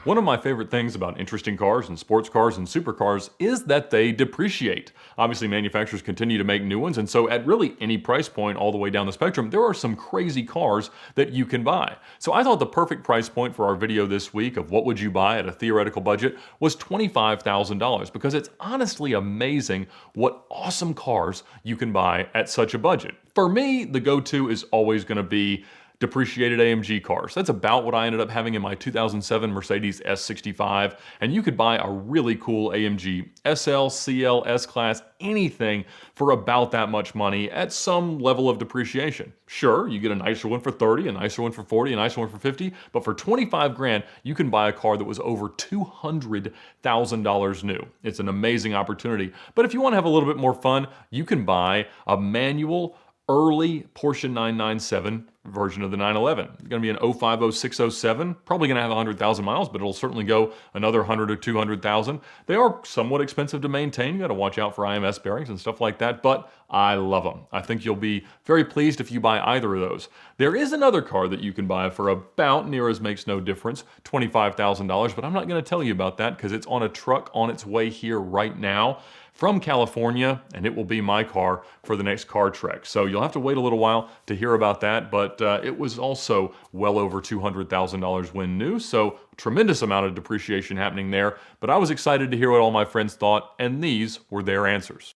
One of my favorite things about interesting cars and sports cars and supercars is that they depreciate. Obviously, manufacturers continue to make new ones, and so at really any price point all the way down the spectrum, there are some crazy cars that you can buy. So I thought the perfect price point for our video this week of what would you buy at a theoretical budget was $25,000, because it's honestly amazing what awesome cars you can buy at such a budget. For me, the go-to is always going to be depreciated AMG cars. That's about what I ended up having in my 2007 Mercedes S65, and you could buy a really cool AMG SL, CL, S-Class, anything for about that much money at some level of depreciation. Sure, you get a nicer one for 30, a nicer one for 40, a nicer one for 50, but for 25 grand, you can buy a car that was over $200,000 new. It's an amazing opportunity. But if you want to have a little bit more fun, you can buy a manual early Porsche 997 version of the 911. It's going to be an 05, 06, 07. Probably going to have 100,000 miles, but it'll certainly go another 100 or 200,000. They are somewhat expensive to maintain. You got to watch out for IMS bearings and stuff like that, but I love them. I think you'll be very pleased if you buy either of those. There is another car that you can buy for about near as makes no difference, $25,000, but I'm not going to tell you about that because it's on a truck on its way here right now from California, and it will be my car for the next car trek. So you'll have to wait a little while to hear about that, but it was also well over $200,000 when new, so tremendous amount of depreciation happening there. But I was excited to hear what all my friends thought, and these were their answers.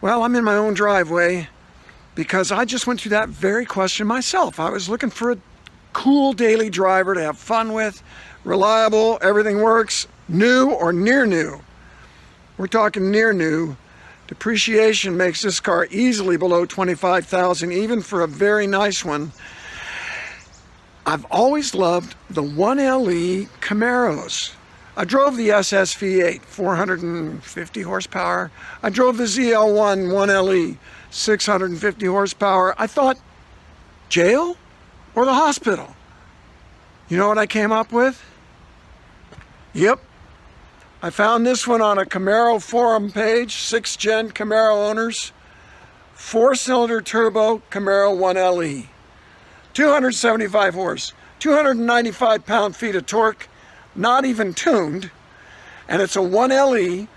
Well, I'm in my own driveway because I just went through that very question myself. I was looking for a cool daily driver to have fun with, reliable, everything works, new or near new. We're talking near new. Depreciation makes this car easily below $25,000, even for a very nice one. I've always loved the 1LE Camaros. I drove the SS V8, 450 horsepower. I drove the ZL1 1LE, 650 horsepower. I thought, jail or the hospital? You know what I came up with? Yep. I found this one on a Camaro forum page, 6th gen Camaro owners, 4-cylinder turbo Camaro 1LE, 275 horse, 295 pound-feet of torque, not even tuned, and it's a 1LE,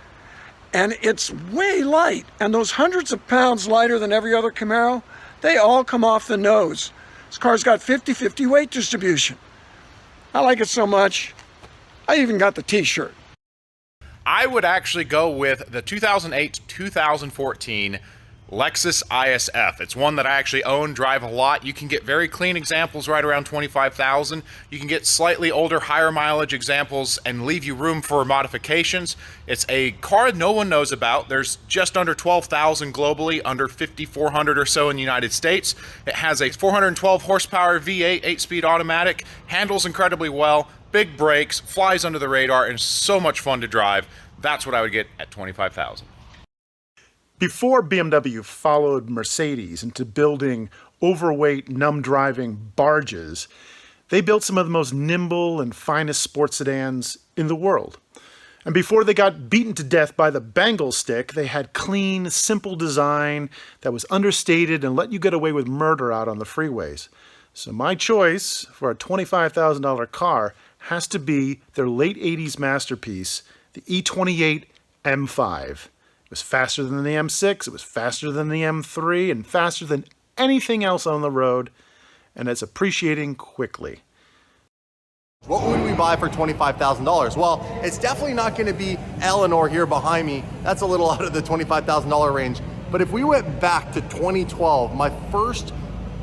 and it's way light, and those hundreds of pounds lighter than every other Camaro, they all come off the nose. This car's got 50-50 weight distribution. I like it so much, I even got the t-shirt. I would actually go with the 2008-2014 Lexus ISF. It's one that I actually own, drive a lot. You can get very clean examples right around $25,000. You can get slightly older, higher mileage examples and leave you room for modifications. It's a car no one knows about. There's just under 12,000 globally, under 5,400 or so in the United States. It has a 412 horsepower V8, 8-speed automatic, handles incredibly well, big brakes, flies under the radar, and so much fun to drive. That's what I would get at $25,000. Before BMW followed Mercedes into building overweight, numb-driving barges, they built some of the most nimble and finest sports sedans in the world. And before they got beaten to death by the bangle stick, they had clean, simple design that was understated and let you get away with murder out on the freeways. So my choice for a $25,000 car has to be their late 80s masterpiece, the E28 M5. It was faster than the M6, it was faster than the M3, and faster than anything else on the road, and it's appreciating quickly. What would we buy for $25,000? Well, it's definitely not going to be Eleanor here behind me. That's a little out of the $25,000 range. But if we went back to 2012, my first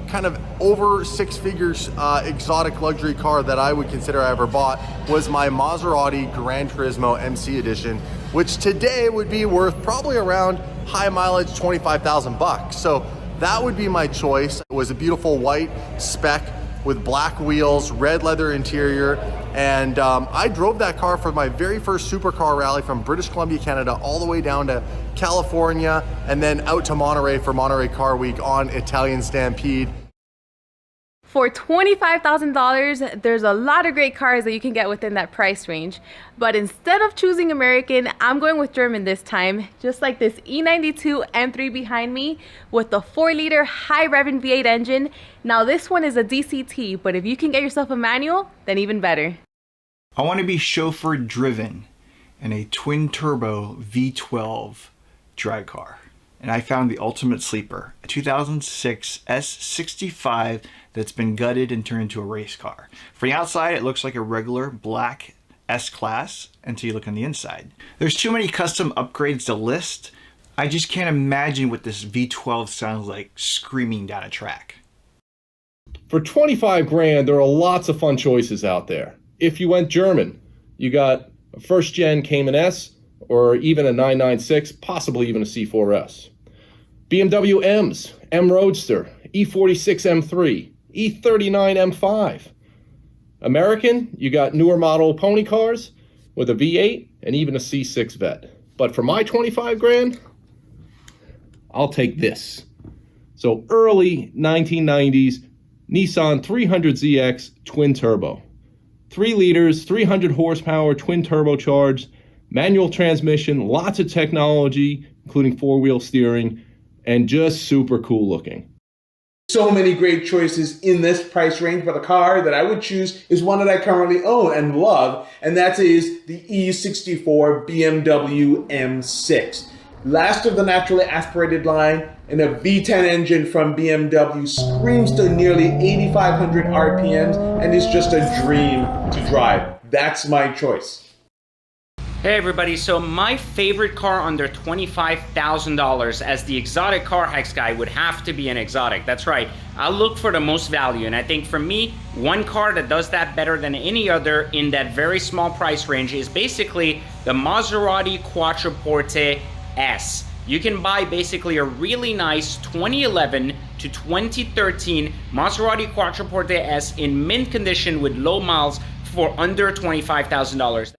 kind of over six figures exotic luxury car that I would consider I ever bought was my Maserati Gran Turismo MC Edition, which today would be worth probably around high mileage 25,000 bucks. So that would be my choice. It was a beautiful white spec with black wheels, red leather interior, and I drove that car for my very first supercar rally from British Columbia, Canada, all the way down to California, and then out to Monterey for Monterey Car Week on Italian Stampede. For $25,000, there's a lot of great cars that you can get within that price range. But instead of choosing American, I'm going with German this time, just like this E92 M3 behind me with the 4-liter high-revving V8 engine. Now this one is a DCT, but if you can get yourself a manual, then even better. I want to be chauffeur driven in a twin turbo V12 drag car. And I found the ultimate sleeper, a 2006 S65 that's been gutted and turned into a race car. From the outside, it looks like a regular black S-Class until you look on the inside. There's too many custom upgrades to list. I just can't imagine what this V12 sounds like screaming down a track. For 25 grand, there are lots of fun choices out there. If you went German, you got a first gen Cayman S, or even a 996, possibly even a C4S. BMW M's, M Roadster, E46 M3, E39 M5. American, you got newer model pony cars with a V8 and even a C6 Vet. But for my 25 grand, I'll take this. So early 1990s Nissan 300ZX twin turbo. 3 liters, 300 horsepower, twin turbocharged, manual transmission, lots of technology, including 4-wheel steering, and just super cool looking. So many great choices in this price range, but the car that I would choose is one that I currently own and love, and that is the E64 BMW M6. Last of the naturally aspirated line, and a V10 engine from BMW screams to nearly 8,500 RPMs and is just a dream to drive. That's my choice. Hey everybody, so my favorite car under $25,000 as the exotic car hikes guy would have to be an exotic. That's right, I'll look for the most value, and I think for me, one car that does that better than any other in that very small price range is basically the Maserati Quattroporte S. You can buy basically a really nice 2011 to 2013 Maserati Quattroporte S in mint condition with low miles for under $25,000.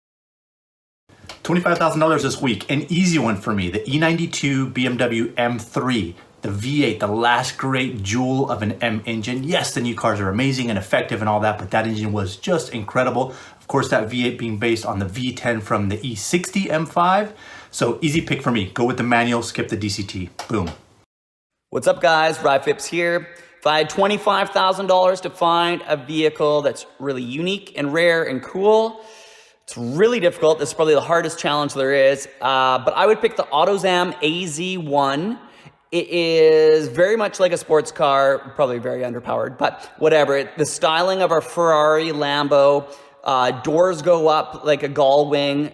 $25,000 this week, an easy one for me, the E92 BMW M3, the V8, the last great jewel of an M engine. Yes, the new cars are amazing and effective and all that, but that engine was just incredible. Of course, that V8 being based on the V10 from the E60 M5. So easy pick for me. Go with the manual, skip the DCT. Boom. What's up guys, Ryfips here. If I had $25,000 to find a vehicle that's really unique and rare and cool, it's really difficult. This is probably the hardest challenge there is, but I would pick the AutoZam AZ1. It is very much like a sports car, probably very underpowered, but whatever. The styling of our Ferrari, Lambo, doors go up like a gull wing.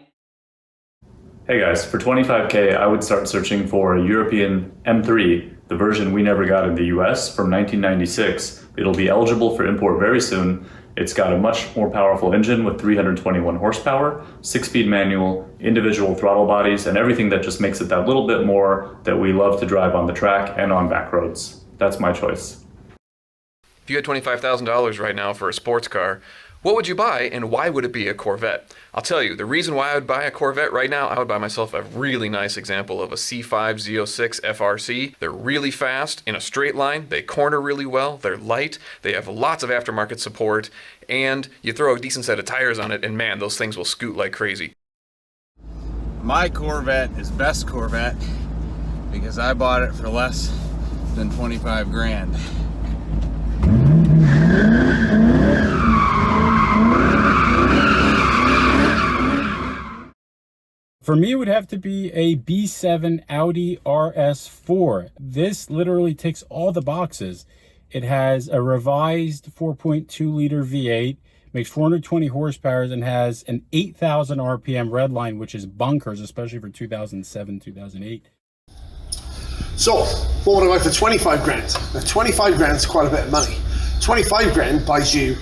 Hey guys, for 25K, I would start searching for a European M3, the version we never got in the US from 1996. It'll be eligible for import very soon. It's got a much more powerful engine with 321 horsepower, 6-speed manual, individual throttle bodies, and everything that just makes it that little bit more that we love to drive on the track and on back roads. That's my choice. If you had $25,000 right now for a sports car, what would you buy and why would it be a Corvette? I'll tell you, the reason why I would buy a Corvette right now, I would buy myself a really nice example of a C5 Z06 FRC. They're really fast in a straight line, they corner really well, they're light, they have lots of aftermarket support, and you throw a decent set of tires on it and man, those things will scoot like crazy. My Corvette is best Corvette because I bought it for less than 25 grand. For me, it would have to be a B7 Audi RS4. This literally ticks all the boxes. It has a revised 4.2 liter V8, makes 420 horsepower, and has an 8,000 RPM redline, which is bunkers, especially for 2007, 2008. So, what would I buy for 25 grand? Now, 25 grand is quite a bit of money. 25 grand buys you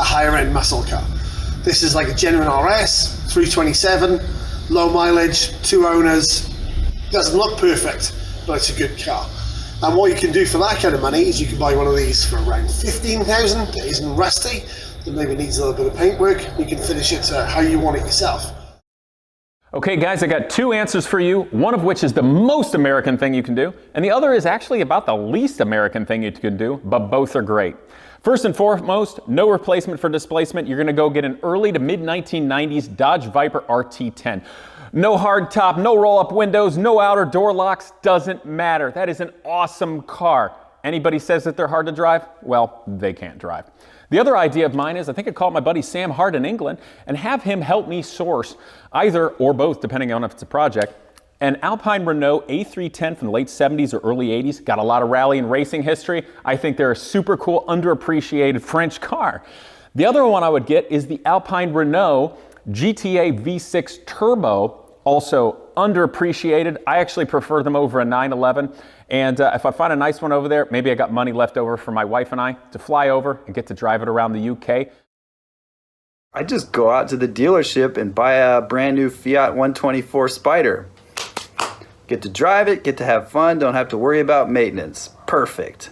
a higher end muscle car. This is like a genuine RS, 327, low mileage, 2 owners. Doesn't look perfect, but it's a good car. And what you can do for that kind of money is you can buy one of these for around 15,000 that isn't rusty, that maybe needs a little bit of paintwork. You can finish it how you want it yourself. Okay guys, I got 2 answers for you, one of which is the most American thing you can do, and the other is actually about the least American thing you can do, but both are great. First and foremost, no replacement for displacement. You're gonna go get an early to mid 1990s Dodge Viper RT10. No hard top, no roll up windows, no outer door locks, doesn't matter. That is an awesome car. Anybody says that they're hard to drive? Well, they can't drive. The other idea of mine is I think I'd call my buddy Sam Hart in England and have him help me source either or both, depending on if it's a project, an Alpine Renault A310 from the late 70s or early 80s. Got a lot of rally and racing history. I think they're a super cool, underappreciated French car. The other one I would get is the Alpine Renault GTA V6 Turbo, also underappreciated. I actually prefer them over a 911. And if I find a nice one over there, maybe I got money left over for my wife and I to fly over and get to drive it around the UK. I just go out to the dealership and buy a brand new Fiat 124 Spider. Get to drive it, get to have fun, don't have to worry about maintenance. Perfect.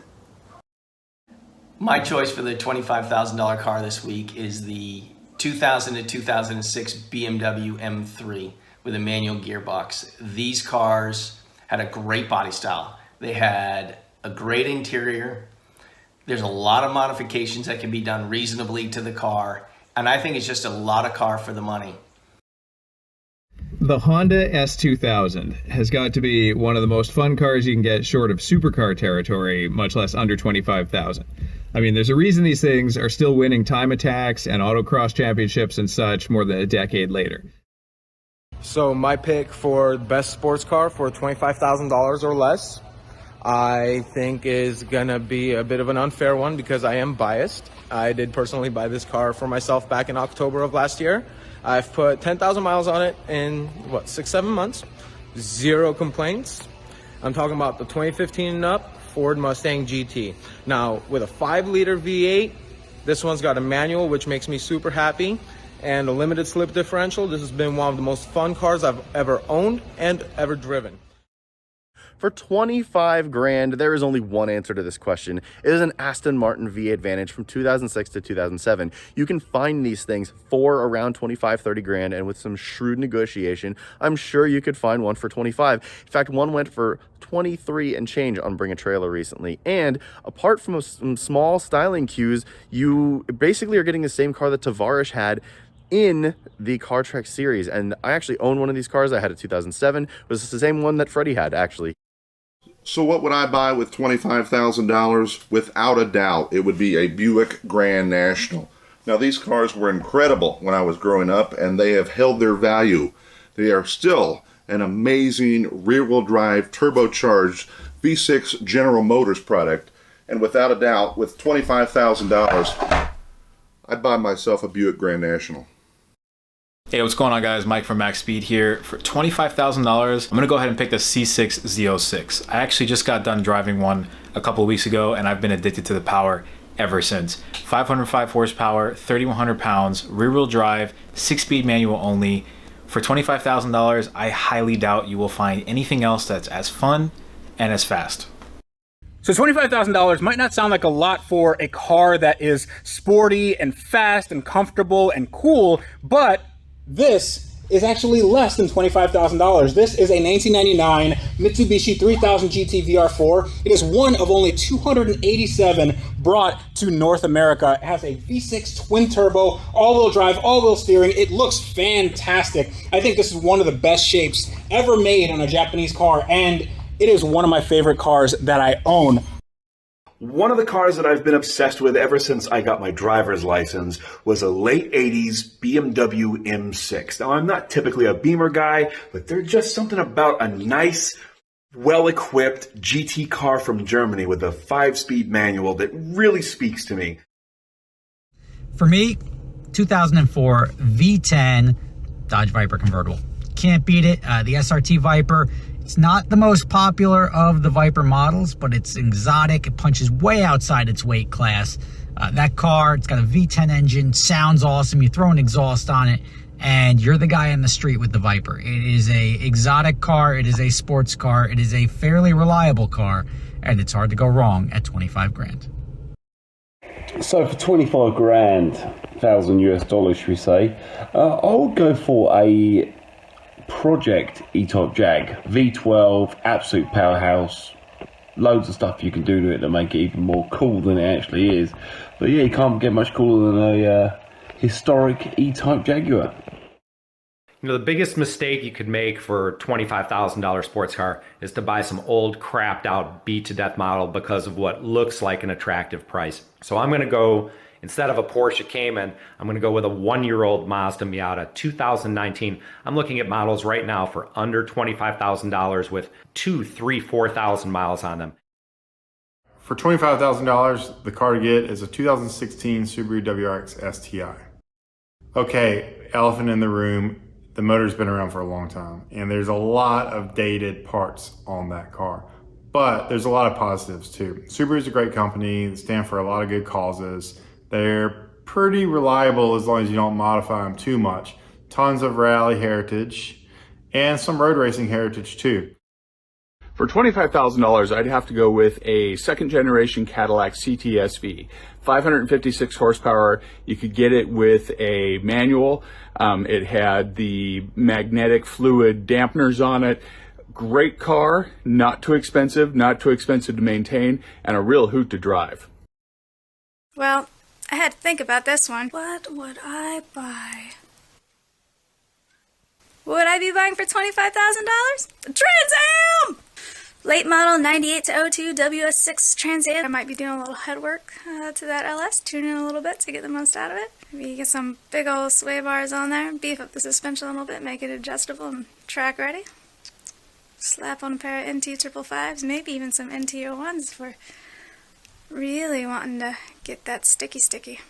My choice for the $25,000 car this week is the 2000 to 2006 BMW M3 with a manual gearbox. These cars had a great body style. They had a great interior. There's a lot of modifications that can be done reasonably to the car, and I think it's just a lot of car for the money. The Honda S2000 has got to be one of the most fun cars you can get short of supercar territory, much less under $25,000. I mean, there's a reason these things are still winning time attacks and autocross championships and such more than a decade later. So my pick for best sports car for $25,000 or less, I think is gonna be a bit of an unfair one because I am biased. I did personally buy this car for myself back in October of last year. I've put 10,000 miles on it in, 6-7 months. 0 complaints. I'm talking about the 2015 and up Ford Mustang GT. Now, with a 5-liter V8, this one's got a manual, which makes me super happy, and a limited slip differential. This has been one of the most fun cars I've ever owned and ever driven. For 25 grand, there is only one answer to this question. It is an Aston Martin V8 Vantage from 2006 to 2007. You can find these things for around 25-30 grand, and with some shrewd negotiation, I'm sure you could find one for 25. In fact, one went for 23 and change on Bring a Trailer recently. And apart from some small styling cues, you basically are getting the same car that Tavares had in the Car Trek series. And I actually own one of these cars. I had a 2007. It was the same one that Freddy had, actually. So what would I buy with $25,000? Without a doubt, it would be a Buick Grand National. Now, these cars were incredible when I was growing up, and they have held their value. They are still an amazing rear-wheel drive, turbocharged V6 General Motors product. And without a doubt, with $25,000, I'd buy myself a Buick Grand National. Hey, what's going on, guys? Mike from MaxSpeed here. For $25,000, I'm gonna go ahead and pick the C6 Z06. I actually just got done driving one a couple of weeks ago, and I've been addicted to the power ever since. 505 horsepower, 3,100 pounds, rear-wheel drive, 6-speed manual only. For $25,000, I highly doubt you will find anything else that's as fun and as fast. So $25,000 might not sound like a lot for a car that is sporty and fast and comfortable and cool, but this is actually less than $25,000. This is a 1999 Mitsubishi 3000 GT VR4. It is one of only 287 brought to North America. It has a V6 twin turbo, all-wheel drive, all-wheel steering. It looks fantastic. I think this is one of the best shapes ever made on a Japanese car, and it is one of my favorite cars that I own. One of the cars that I've been obsessed with ever since I got my driver's license was a late 80s BMW M6. Now, I'm not typically a Beamer guy, but there's just something about a nice, well-equipped GT car from Germany with a 5-speed manual that really speaks to me. For me, 2004 V10 Dodge Viper convertible. Can't beat it. The SRT Viper. It's not the most popular of the Viper models, but it's exotic. It punches way outside its weight class. That car, it's got a V10 engine, sounds awesome. You throw an exhaust on it, and you're the guy on the street with the Viper. It is a exotic car. It is a sports car. It is a fairly reliable car, and it's hard to go wrong at 25 grand. So for 25 grand, $1,000 US, should we say, I would go for a Project E-Type Jag, V12, absolute powerhouse, loads of stuff you can do to it to make it even more cool than it actually is. But yeah, you can't get much cooler than a historic E-Type Jaguar. You know, the biggest mistake you could make for a $25,000 sports car is to buy some old, crapped out, beat to death model because of what looks like an attractive price. So I'm gonna go, instead of a Porsche Cayman, I'm gonna go with a 1-year-old Mazda Miata 2019. I'm looking at models right now for under $25,000 with 2, 3, 4,000 miles on them. For $25,000, the car to get is a 2016 Subaru WRX STI. Okay, elephant in the room. The motor's been around for a long time, and there's a lot of dated parts on that car. But there's a lot of positives too. Subaru's a great company. They stand for a lot of good causes. They're pretty reliable as long as you don't modify them too much. Tons of rally heritage and some road racing heritage too. For $25,000, I'd have to go with a second generation Cadillac CT-SV. 556 horsepower. You could get it with a manual. It had the magnetic fluid dampeners on it. Great car, not too expensive to maintain, and a real hoot to drive. Well, I had to think about this one. What would I buy? What would I be buying for $25,000? A Trans Am! Late model 98 to 02 WS6 Trans Am. I might be doing a little head work to that LS, tuning it a little bit to get the most out of it. Maybe get some big old sway bars on there, beef up the suspension a little bit, make it adjustable and track ready. Slap on a pair of NT 555s, maybe even some NT 01s for really wanting to get that sticky.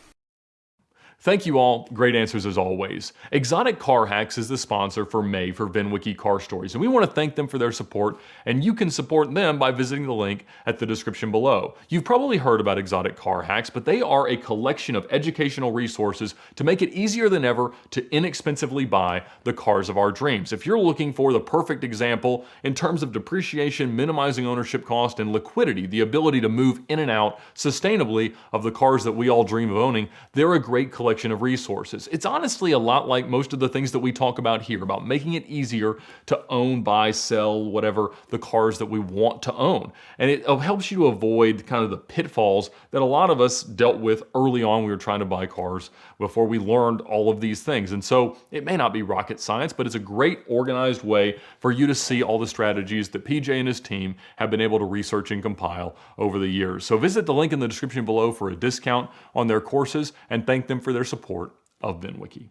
Thank you all. Great answers as always. Exotic Car Hacks is the sponsor for May for VinWiki Car Stories, and we want to thank them for their support, and you can support them by visiting the link at the description below. You've probably heard about Exotic Car Hacks, but they are a collection of educational resources to make it easier than ever to inexpensively buy the cars of our dreams. If you're looking for the perfect example in terms of depreciation, minimizing ownership cost, and liquidity, the ability to move in and out sustainably of the cars that we all dream of owning, they're a great collection of resources. It's honestly a lot like most of the things that we talk about here, about making it easier to own, buy, sell, whatever, the cars that we want to own. And it helps you to avoid kind of the pitfalls that a lot of us dealt with early on when we were trying to buy cars before we learned all of these things. And so it may not be rocket science, but it's a great organized way for you to see all the strategies that PJ and his team have been able to research and compile over the years. So visit the link in the description below for a discount on their courses and thank them for their support of VinWiki.